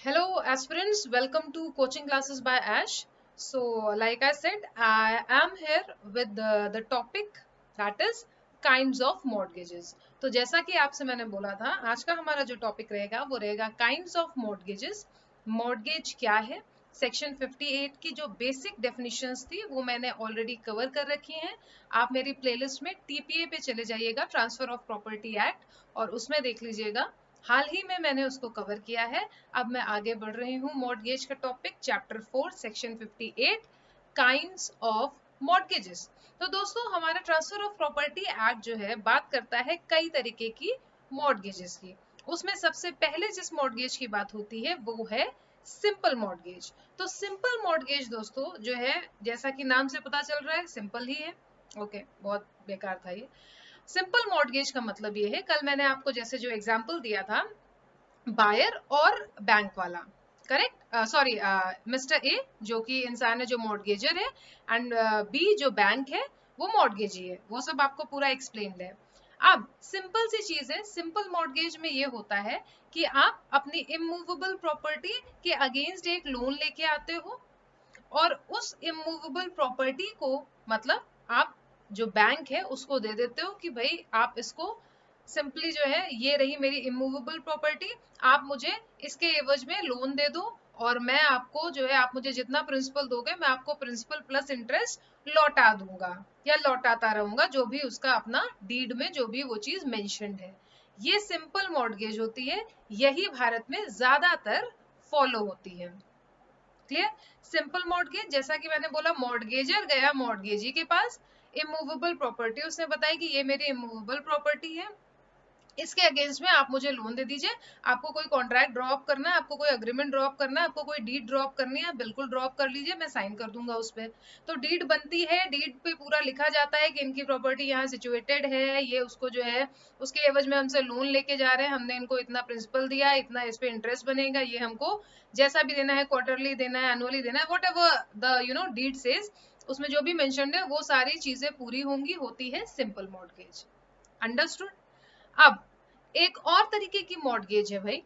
Hello, aspirants. Welcome to Coaching Classes by Ash. So, like I said, I am here with the topic that is kinds of mortgages. तो जैसा कि आपसे मैंने बोला था, आज का हमारा जो टॉपिक रहेगा वो रहेगा kinds of mortgages. मॉर्गेज क्या है? सेक्शन 58 की जो बेसिक डेफिनेशंस थी वो मैंने ऑलरेडी कवर कर रखी हैं. आप मेरी प्लेलिस्ट में टीपीए पे चले जाइएगा, ट्रांसफर ऑफ प्रॉपर्टी एक्ट, और उसमें देख लीजिएगा. हाल ही में मैंने उसको कवर किया है. अब मैं आगे बढ़ रही हूँ मॉर्गेज का topic, chapter 4 section 58, kinds of mortgages. तो दोस्तों, हमारा ट्रांसफर ऑफ प्रॉपर्टी एक्ट जो है बात करता है कई तरीके की मॉर्गेजेस की. उसमें सबसे पहले जिस मॉर्गेज की बात होती है वो है सिंपल मॉर्गेज. तो सिंपल मॉर्गेज दोस्तों जो है, जैसा कि नाम से पता चल रहा है, सिंपल ही है. ओके, बहुत बेकार था ये. सिंपल मॉर्गेज का मतलब ये है, कल मैंने आपको जैसे जो एग्जांपल दिया था, बायर और बैंक वाला, करेक्ट. सॉरी, मिस्टर ए जो कि इंसान है जो मॉर्गेजर है, एंड बी जो बैंक है वो मॉर्गेजी है. वो सब आपको पूरा एक्सप्लेन है. अब सिंपल सी चीज है, सिंपल मॉर्गेज में ये होता है कि आप अपनी इमूवेबल प्रॉपर्टी के अगेंस्ट एक लोन लेके आते हो, और उस इमूवेबल प्रॉपर्टी को मतलब आप जो बैंक है उसको दे देते हो कि भाई आप इसको सिंपली जो है, ये रही मेरी इमूवेबल प्रॉपर्टी, आप मुझे इसके एवज में लोन दे दो, और मैं आपको जो है, आप मुझे जितना प्रिंसिपल दोगे मैं आपको प्रिंसिपल प्लस इंटरेस्ट लौटा दूंगा या लौटाता रहूंगा, जो भी उसका अपना डीड में जो भी वो चीज मेंशन्ड है. ये सिंपल मॉर्गेज होती है. यही भारत में ज्यादातर फॉलो होती है. क्लियर? सिंपल मॉर्गेज, जैसा कि मैंने बोला, मॉर्गेजर गया मॉर्गेजी के पास, इमूवेबल प्रॉपर्टी उसने बताई कि ये मेरी इमूवेबल प्रॉपर्टी है, इसके अगेंस्ट में आप मुझे लोन दे दीजिए. आपको कोई कॉन्ट्रैक्ट ड्रॉप करना है, आपको कोई अग्रीमेंट ड्रॉप करना है, आपको कोई डीड ड्रॉप करनी है, बिल्कुल ड्रॉप कर लीजिए, मैं साइन कर दूंगा उस पर. तो डीड बनती है, डीड पे पूरा लिखा जाता है कि इनकी प्रॉपर्टी यहाँ सिचुएटेड है, ये उसको जो है उसके एवज में हमसे लोन लेके जा रहे हैं, हमने इनको इतना प्रिंसिपल दिया, इतना इस पे इंटरेस्ट बनेगा, ये हमको जैसा भी देना है, क्वार्टरली देना है, एनुअली देना है, whatever the deed says, उसमें जो भी मेंशन्ड है वो सारी चीजें पूरी होंगी, होती है सिंपल मॉर्गेज. अंडरस्टूड? अब एक और तरीके की मॉर्गेज है भाई,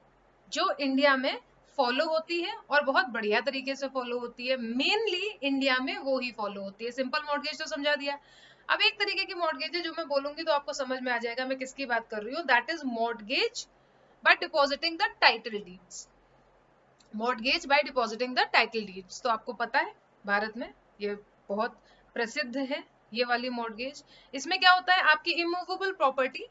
जो इंडिया में फॉलो होती है और बहुत बढ़िया तरीके से फॉलो होती है. मेनली इंडिया में वो ही फॉलो होती है. सिंपल मॉर्गेज तो समझा दिया. अब एक तरीके की मॉर्गेज है जो मैं बोलूंगी तो आपको समझ में आ जाएगा मैं किसकी बात कर रही हूँ. That is mortgage by depositing the title deeds. Mortgage by depositing the title deeds तो आपको पता है भारत में ये बहुत प्रसिद्ध है, ये वाली मॉर्गेज. इसमें क्या होता है, आपकी इमूवेबल प्रॉपर्टी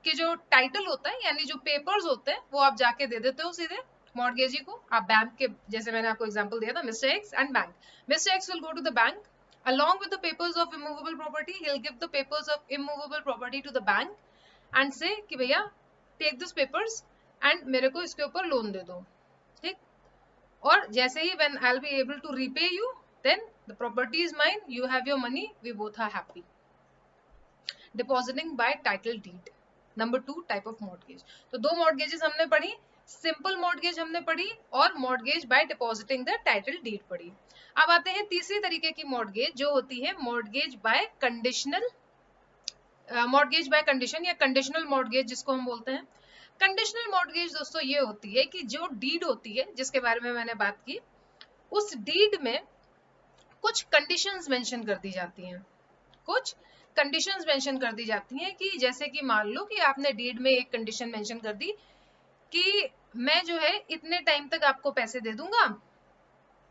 के जो टाइटल होता है, यानी जो पेपर्स होते हैं, वो आप जाके दे देते हो सीधे मॉर्गेजी को. आप बैंक के, जैसे मैंने आपको एग्जांपल दिया था, Mister X and bank. Mister X will go to the bank along with the papers of immovable property. He'll give the papers of immovable property to the bank and say कि भैया take this papers and मेरे को इसके ऊपर loan दे दो. ठीक? और जैसे ही when I'll be able to repay you, then the property is mine, you have your money, we both are happy. Depositing by title deed. Number 2 type of mortgage. तो दो मॉर्गेजेस हमने पढ़ी, सिंपल मॉर्गेज हमने पढ़ी और mortgage by depositing the title deed पढ़ी. अब आते हैं तीसरी तरीके की मॉर्गेज, जो होती है mortgage bye conditional, mortgage bye condition या कंडीशनल मॉर्गेज जिसको हम बोलते हैं. कंडीशनल मॉर्गेज दोस्तों ये होती है कि जो डीड होती है जिसके बारे में मैंने बात की, उस डीड में कुछ कंडीशंस मेंशन कर दी जाती हैं. कुछ कंडीशंस मेंशन कर दी जाती हैं कि जैसे कि मान लो कि आपने डीड में एक कंडीशन मेंशन कर दी कि मैं जो है इतने टाइम तक आपको पैसे दे दूंगा,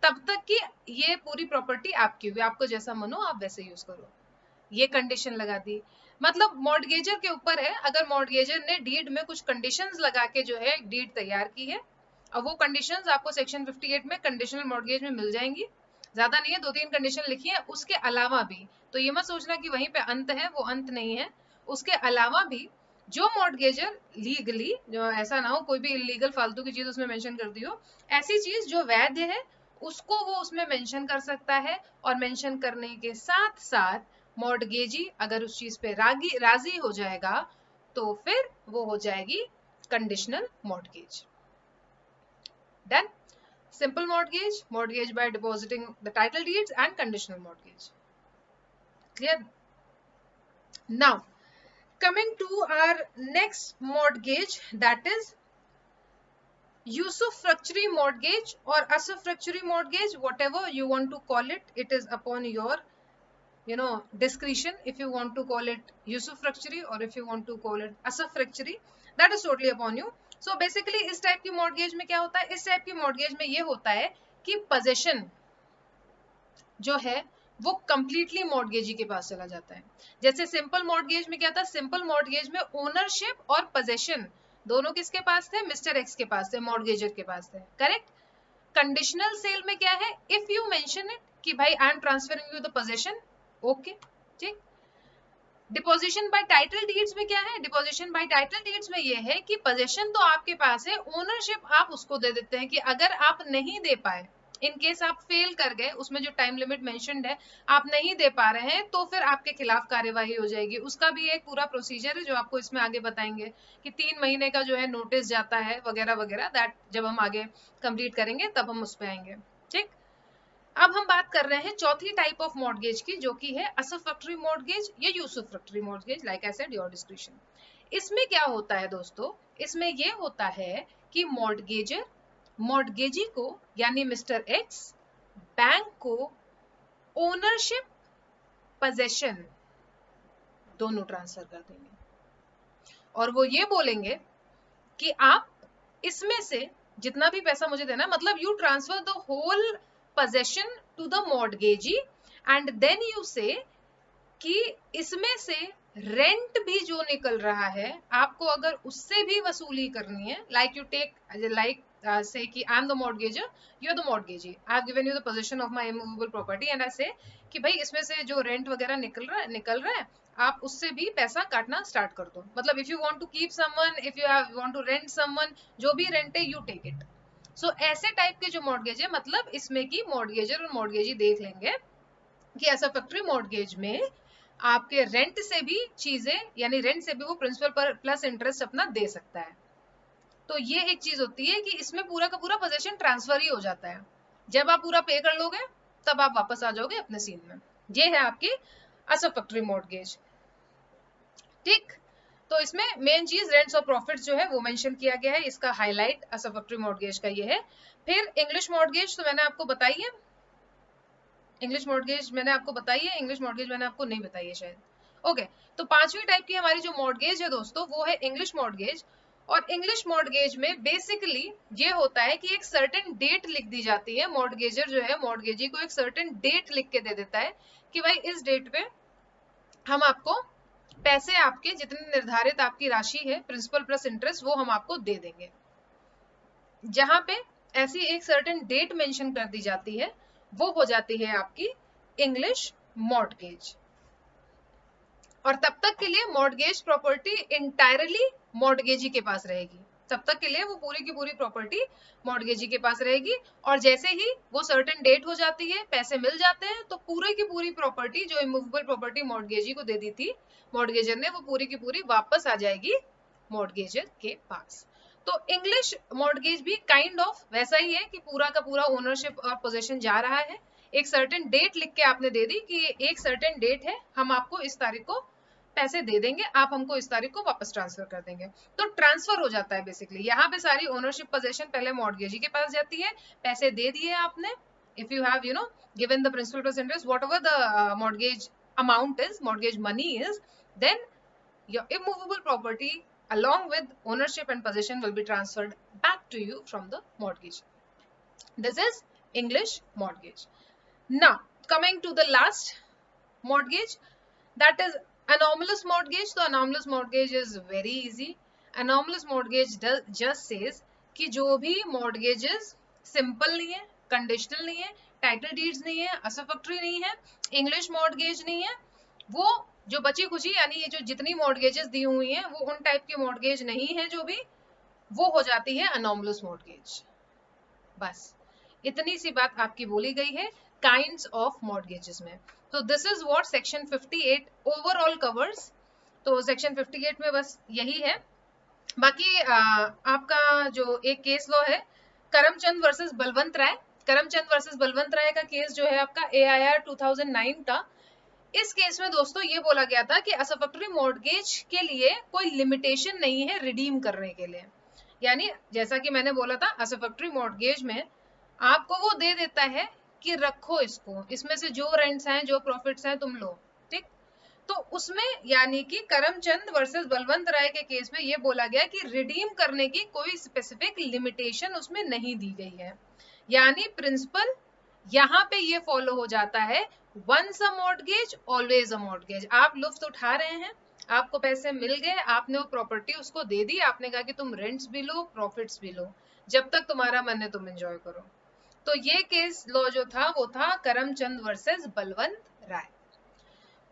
तब तक कि ये पूरी प्रॉपर्टी आपकी हुई, आपको जैसा मनो आप वैसे यूज करो. ये कंडीशन लगा दी. मतलब मॉर्गेजर के ऊपर है, अगर मॉर्गेजर ने डीड में कुछ कंडीशंस लगा के जो है डीड तैयार की है, अब वो कंडीशंस आपको सेक्शन 58 में कंडीशनल मॉर्गेज में मिल जाएंगी. ज्यादा नहीं है, 2-3 कंडीशन लिखी है. उसके अलावा भी, तो ये मत सोचना कि वहीं पे अंत है, वो अंत नहीं है. उसके अलावा भी जो मॉर्गेजर लीगली, जो ऐसा ना हो कोई भी इलीगल फालतू की चीज उसमें मेंशन कर दी हो, ऐसी चीज जो वैध है उसको वो उसमें मेंशन कर सकता है. और मेंशन करने के साथ साथ मॉर्गेजी अगर उस चीज पे राजी हो जाएगा तो फिर वो हो जाएगी conditional mortgage. Done? Simple mortgage, mortgage by depositing the title deeds, and conditional mortgage. Clear? Now, coming to our next mortgage, that is usufructuary mortgage or usufructuary mortgage, whatever you want to call it, it is upon your discretion. If you want to call it usufructuary or if you want to call it usufructuary, that is totally upon you. So basically इस type की mortgage में क्या होता है, इस type की mortgage में ये होता है कि पोजेशन जो है वो कंप्लीटली मॉर्गेजी के पास चला जाता है। जैसे सिंपल मॉर्गेज में क्या था, सिंपल मॉर्गेज में ओनरशिप और पोजेशन दोनों किसके पास थे, मिस्टर एक्स के पास थे, मॉर्गेजर के पास थे, करेक्ट। कंडीशनल सेल में क्या है, इफ यू मेंशन इट कि भाई I am transferring you the possession, okay ठीक। डिपोजिशन बाय टाइटल डीड्स में क्या है, डिपोजिशन बाय टाइटल डीड्स में ये है कि पोजेशन तो आपके पास है, ओनरशिप आप उसको दे देते हैं कि अगर आप नहीं दे पाए, इन केस आप फेल कर गए, उसमें जो टाइम लिमिट मेंशन्ड है आप नहीं दे पा रहे हैं, तो फिर आपके खिलाफ कार्यवाही हो जाएगी। उसका भी एक पूरा प्रोसीजर है जो आपको इसमें आगे बताएंगे कि 3 महीने का जो है नोटिस जाता है वगैरह वगैरह, दैट जब हम आगे कंप्लीट करेंगे तब हम उस पर आएंगे, ठीक। अब हम बात कर रहे हैं चौथी टाइप ऑफ मॉर्गेज की, जो कि है असफैक्टरी मॉर्गेज या usufructuary mortgage, like I said your description. इसमें क्या होता है दोस्तों, इसमें ये होता है कि मॉर्गेजर मॉर्गेजी को यानी मिस्टर एक्स बैंक को ओनरशिप पोजेशन दोनों ट्रांसफर कर देंगे और वो ये बोलेंगे कि आप इसमें से जितना भी पैसा मुझे देना, मतलब you transfer the whole possession to the mortgagee and then you say कि इसमें से रेंट भी जो निकल रहा है आपको अगर उससे भी वसूली करनी है, like you take like say कि I am the mortgager, you are the mortgagee, I have given you the possession of my immovable property and I say कि भाई इसमें से जो रेंट वगैरह निकल रहा है आप उससे भी पैसा काटना स्टार्ट कर दो। मतलब if you want to keep someone, if you want to rent someone, जो भी रेंट है यू टेक इट। सो ऐसे टाइप के जो मॉर्गेज है, मतलब इसमें की मॉर्गेजर और मॉर्गेजी देख लेंगे कि ऐसा फैक्ट्री मॉर्गेज में आपके रेंट से भी चीजें, यानी रेंट से भी वो प्रिंसिपल पर प्लस इंटरेस्ट अपना दे सकता है। तो ये एक चीज होती है कि इसमें पूरा का पूरा पोजेशन ट्रांसफर ही हो जाता है। जब आप पूरा पे कर लोगे तब आप वापस आ जाओगे अपने सीन में। ये है आपकी असफैक्टरी मॉर्गेज, ठीक। तो इसमें मेन चीज रेंट्स और प्रॉफिट्स जो है वो मेंशन किया गया है, इसका हाईलाइट असफैक्टरी मॉर्गेज का ये है। फिर इंग्लिश मॉर्गेज तो मैंने आपको बताई है, इंग्लिश मॉर्गेज मैंने आपको बताई है, इंग्लिश मॉर्गेज मैंने आपको नहीं बताई है शायद। ओके, तो पांचवी टाइप की हमारी जो मॉर्गेज है दोस्तों वो है इंग्लिश मॉर्गेज। और इंग्लिश मॉर्गेज में बेसिकली ये होता है कि एक सर्टेन डेट लिख दी जाती है, मॉर्गेजर जो है मॉर्गेजी को एक सर्टेन डेट लिख के दे देता है कि भाई इस डेट पे हम आपको पैसे, आपके जितने निर्धारित आपकी राशि है प्रिंसिपल प्लस इंटरेस्ट, वो हम आपको दे देंगे। जहां पे ऐसी एक सर्टेन डेट मेंशन कर दी जाती है वो हो जाती है आपकी इंग्लिश मॉर्गेज। और तब तक के लिए मॉर्गेज प्रॉपर्टी इंटायरली मॉर्गेजी के पास रहेगी, तब तक के लिए वो पूरी की पूरी प्रॉपर्टी मॉर्गेजी के पास रहेगी। और जैसे ही वो सर्टेन डेट हो जाती है, पैसे मिल जाते हैं, तो पूरी की पूरी प्रॉपर्टी जो इमूवेबल प्रॉपर्टी मॉर्गेजी को दे दी थी मॉर्गेजर ने, वो पूरी की पूरी वापस आ जाएगी मॉर्गेजर के पास। तो इंग्लिश मॉर्गेज भी काइंड ऑफ वैसा ही है कि पूरा का पूरा ओनरशिप और पोजेशन जा रहा है, एक सर्टेन डेट लिख के आपने दे दी कि एक सर्टेन डेट है, हम आपको इस तारीख को पैसे दे देंगे, आप हमको इस तारीख को वापस ट्रांसफर कर देंगे। तो ट्रांसफर हो जाता है बेसिकली, यहाँ पे सारी ओनरशिप पोजेशन पहले मॉर्गेजी के पास जाती है, पैसे दे दिए आपने, if you have given the principal plus interest whatever the mortgage amount is, mortgage money is, then your immovable property along with ownership and possession will be transferred back to you from the mortgage. This is English mortgage. Now coming to the last mortgage, that is anomalous mortgage. So anomalous mortgage is very easy. Anomalous mortgage just says कि जो भी mortgages simple नहीं है, conditional नहीं है, title deeds नहीं है, असफैक्टरी नहीं है, English mortgage नहीं है, वो जो बची खुची यानी ये जो जितनी मॉर्गेजेस दी हुई हैं वो उन टाइप की मॉर्गेज नहीं है, जो भी वो हो जाती है अनॉमलस मॉर्गेज। बस इतनी सी बात आपकी बोली गई है काइंड्स ऑफ मॉर्गेजेस में। तो this is what section 58 overall covers. तो सेक्शन 58 में बस यही है। बाकी आपका जो एक केस लॉ है करमचंद वर्सेस बलवंत राय, करमचंद वर्सेस बलवंत राय का केस जो है आपका AIR 2009 का, इस केस में दोस्तों ये बोला गया था कि असफैक्टरी मॉर्गेज के लिए कोई लिमिटेशन नहीं है रिडीम करने के लिए, यानी जैसा कि मैंने बोला था असफैक्टरी मॉर्गेज में आपको वो दे देता है कि रखो इसको, इसमें से जो रेंट्स हैं जो प्रॉफिट्स हैं तुम लो, ठीक। तो उसमें यानी कि करमचंद वर्सेस बलवंत राय के केस में ये बोला गया कि रिडीम करने की कोई स्पेसिफिक लिमिटेशन उसमें नहीं दी गई है। यानी प्रिंसिपल यहाँ पे ये फॉलो हो जाता है, once a mortgage always a mortgage. आप लुफ्त उठा रहे हैं, आपको पैसे मिल गए, आपने वो प्रॉपर्टी उसको दे दी, आपने कहा कि तुम रेंट्स भी लो प्रॉफिट्स भी लो, जब तक तुम्हारा मन है तुम एंजॉय करो। तो ये केस लॉ जो था वो था करमचंद वर्सेस बलवंत राय।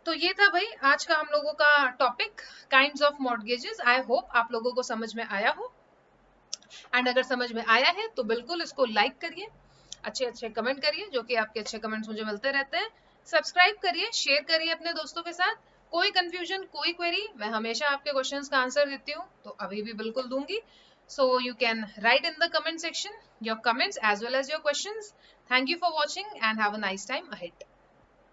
तो ये था भाई आज का हम लोगों का topic, kinds of mortgages. I hope आप लोगों को समझ में आया हो, एंड अगर समझ में आया है तो बिल्कुल इसको लाइक करिए, अच्छे अच्छे कमेंट करिए, जो कि आपके अच्छे कमेंट्स मुझे मिलते रहते हैं। सब्सक्राइब करिए, शेयर करिए अपने दोस्तों के साथ। कोई कंफ्यूजन, कोई क्वेरी, मैं हमेशा आपके क्वेश्चंस का आंसर देती हूँ, तो अभी भी बिल्कुल दूंगी। So you can write in the comment section your comments as well as your questions. Thank you for watching and have a nice time ahead.